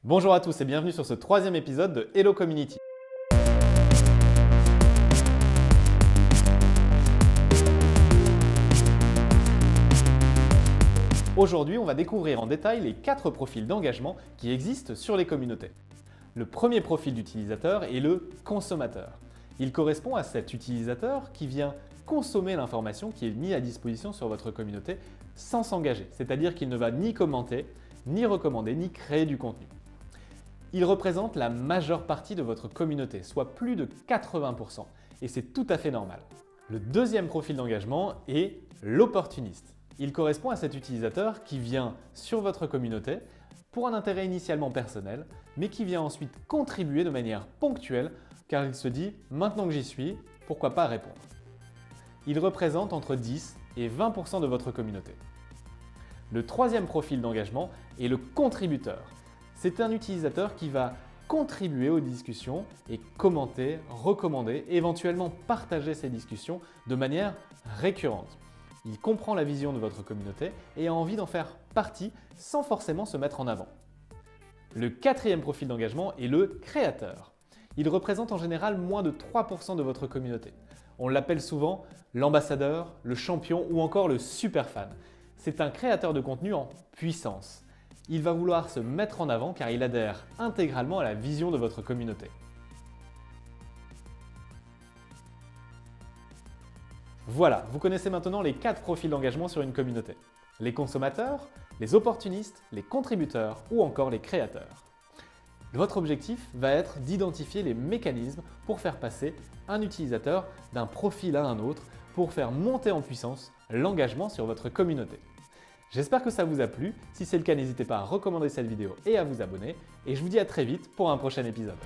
Bonjour à tous et bienvenue sur ce troisième épisode de Hello Community. Aujourd'hui, on va découvrir en détail les 4 profils d'engagement qui existent sur les communautés. Le premier profil d'utilisateur est le consommateur. Il correspond à cet utilisateur qui vient consommer l'information qui est mise à disposition sur votre communauté sans s'engager, c'est-à-dire qu'il ne va ni commenter, ni recommander, ni créer du contenu. Il représente la majeure partie de votre communauté, soit plus de 80%, et c'est tout à fait normal. Le deuxième profil d'engagement est l'opportuniste. Il correspond à cet utilisateur qui vient sur votre communauté pour un intérêt initialement personnel, mais qui vient ensuite contribuer de manière ponctuelle car il se dit « maintenant que j'y suis, pourquoi pas répondre ». Il représente entre 10 et 20% de votre communauté. Le troisième profil d'engagement est le contributeur. C'est un utilisateur qui va contribuer aux discussions et commenter, recommander, éventuellement partager ces discussions de manière récurrente. Il comprend la vision de votre communauté et a envie d'en faire partie sans forcément se mettre en avant. Le quatrième profil d'engagement est le créateur. Il représente en général moins de 3% de votre communauté. On l'appelle souvent l'ambassadeur, le champion ou encore le super fan. C'est un créateur de contenu en puissance. Il va vouloir se mettre en avant car il adhère intégralement à la vision de votre communauté. Voilà, vous connaissez maintenant les 4 profils d'engagement sur une communauté. Les consommateurs, les opportunistes, les contributeurs ou encore les créateurs. Votre objectif va être d'identifier les mécanismes pour faire passer un utilisateur d'un profil à un autre pour faire monter en puissance l'engagement sur votre communauté. J'espère que ça vous a plu. Si c'est le cas, n'hésitez pas à recommander cette vidéo et à vous abonner. Et je vous dis à très vite pour un prochain épisode.